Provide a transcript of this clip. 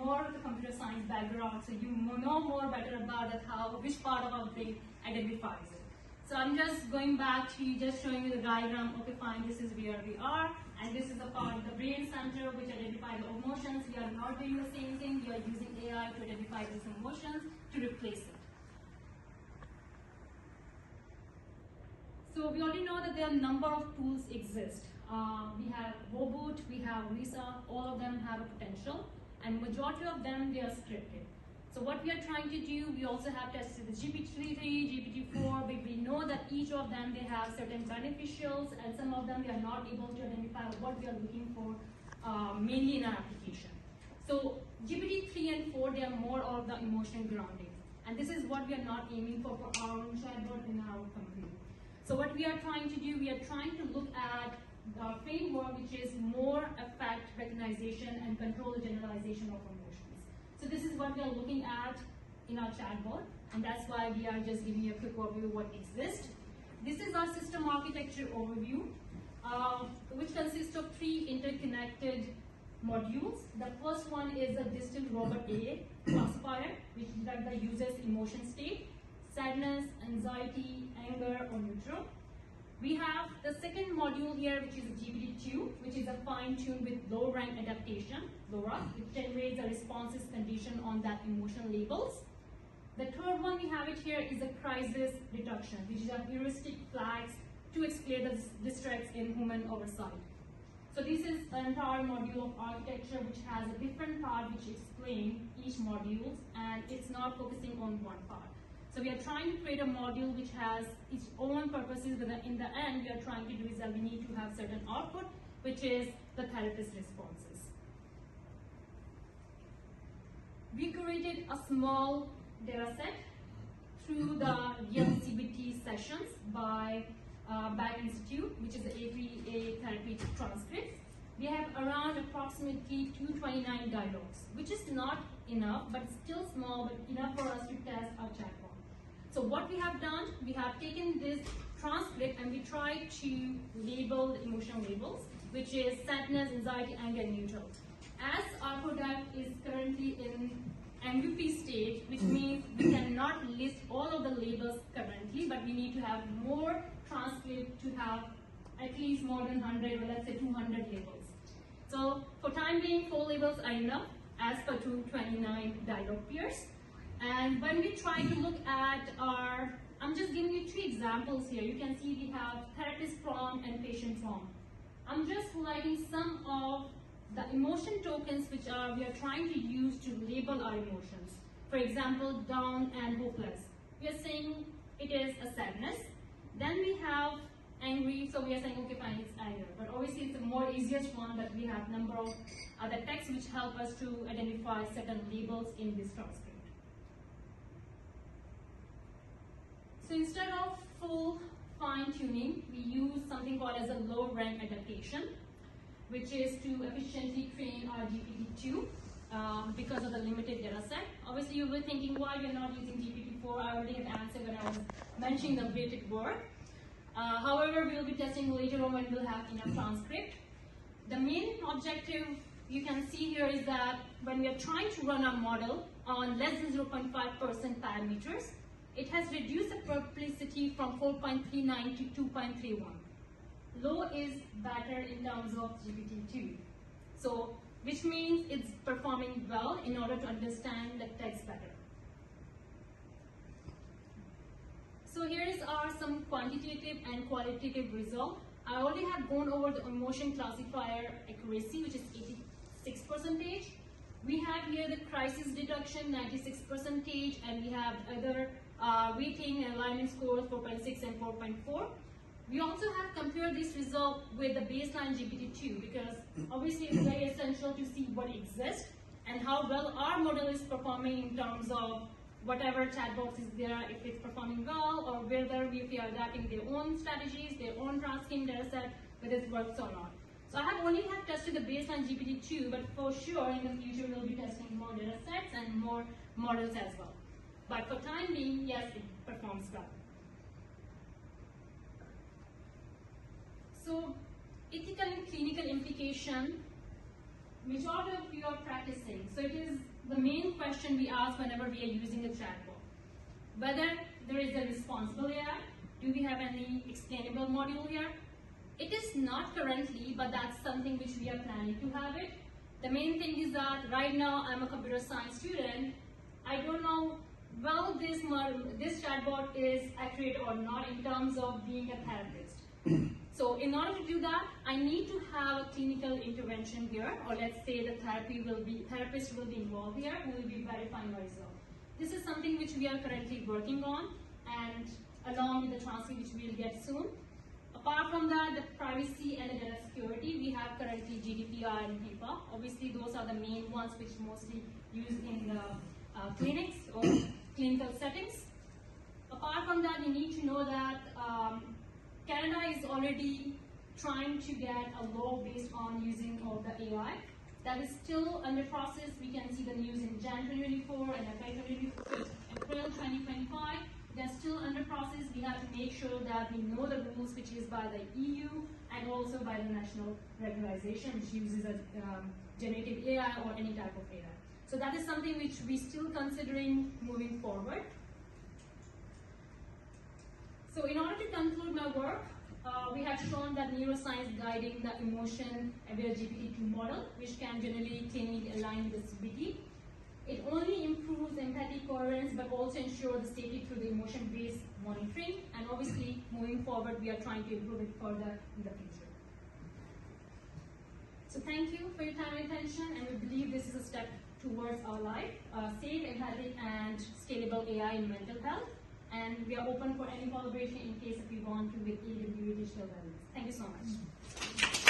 more of the computer science background, so you know more better about it, which part of our brain identifies it. So I'm just going back to just showing you the diagram. Okay, fine, this is where we are, and this is the part of the brain center which identify the emotions. We are not doing the same thing. We are using AI to identify these emotions to replace it. So we already know that there are a number of tools exist. We have Roboot, we have Lisa, all of them have a potential, and majority of them, they are scripted. So what we are trying to do, we also have tested the GPT-3, GPT-4, but we know that each of them, they have certain beneficials, and some of them we are not able to identify what we are looking for mainly in our application. So GPT-3 and 4, they are more of the emotional grounding, and this is what we are not aiming for our own chatbot in our company. So what we are trying to do, we are trying to look at the framework which is more affect recognition and control the generalization of emotions. So this is what we are looking at in our chatbot, and that's why we are just giving you a quick overview of what exists. This is our system architecture overview, which consists of 3 interconnected modules. The first one is a distant robot A classifier, which detects the user's emotion state, sadness, anxiety, anger, or neutral. We have the second module here, which is GPT-2, which is a fine-tuned with low-rank adaptation, LoRa, which generates a responses condition on that emotion labels. The third one we have it here is a crisis detection, which is a heuristic flags to explain the distracts in human oversight. So this is an entire module of architecture which has a different part which explain each module, and it's not focusing on one part. So we are trying to create a module which has its own purposes, but in the end, we are trying to do is that we need to have certain output, which is the therapist responses. We created a small data set through the real CBT sessions by Back Institute, which is the A3A therapy transcripts. We have around approximately 229 dialogues, which is not enough, but still small, but enough for us to test our chatbot. So what we have done, we have taken this transcript and we tried to label the emotional labels, which is sadness, anxiety, anger, and neutral. As our product is currently in MVP stage, which means we cannot list all of the labels currently, but we need to have more transcript to have at least more than 100 or let's say 200 labels. So for time being, 4 labels are enough as per 229 dialogue pairs. And when we try to look at our, I'm just giving you 3 examples here. You can see we have therapist prompt and patient prompt. I'm just highlighting some of the emotion tokens which we are trying to use to label our emotions. For example, down and hopeless. We are saying it is a sadness. Then we have angry, so we are saying, okay, fine, it's anger. But obviously it's the more easiest one, but we have number of other texts which help us to identify certain labels in this transcript. So instead of full fine-tuning, we use something called as a low-rank adaptation, which is to efficiently train our GPT-2 because of the limited data set. Obviously, you were thinking, why we're not using GPT-4? I already have answered when I was mentioning the weighted work. However, we will be testing later on when we'll have enough transcript. The main objective you can see here is that when we are trying to run our model on less than 0.5% parameters, it has reduced the perplexity from 4.39 to 2.31. Low is better in terms of GPT-2. So, which means it's performing well in order to understand the text better. So here is some quantitative and qualitative result. I already have gone over the emotion classifier accuracy, which is 86%. We have here the crisis detection, 96%, and we have other weighting and alignment scores, 4.6 and 4.4. We also have compared this result with the baseline GPT-2 because obviously it's very essential to see what exists and how well our model is performing in terms of whatever chatbox is there, if it's performing well, or whether we are adapting their own strategies, their own transcript data set, whether it works or not. So I have only tested the baseline GPT-2, but for sure in the future we'll be testing more data sets and more models as well. But for time being, yes, it performs well. So ethical and clinical implication majority of you are practicing. So it is the main question we ask whenever we are using a chatbot. Whether there is a responsible AI, do we have any explainable module here? It is not currently, but that's something which we are planning to have it. The main thing is that right now I'm a computer science student. I don't know well this chatbot is accurate or not in terms of being a therapist. So in order to do that, I need to have a clinical intervention here, or let's say the therapist will be involved here, who will be verifying my result. This is something which we are currently working on, and along with the transfer which we will get soon. Apart from that, the privacy and the data security, we have currently GDPR and HIPAA. Obviously, those are the main ones which mostly used in the clinics or clinical settings. Apart from that, you need to know that Canada is already trying to get a law based on using all the AI. That is still under process. We can see the news in January 2024 and April 2025. They're still under process. We have to make sure that we know the rules which is by the EU and also by the national regularization which uses a generative AI or any type of AI. So that is something which we're still considering moving forward. So in order to conclude my work, we have shown that neuroscience guiding the emotion-aware GPT-2 model, which can generally clinically align with disability. It only improves empathy coherence, but also ensures the safety through the emotion-based monitoring. And obviously, moving forward, we are trying to improve it further in the future. So thank you for your time and attention, and we believe this is a step towards our life, safe, empathic, and scalable AI in mental health. And we are open for any collaboration in case if you want to with EW Digital Wellness. Thank you so much.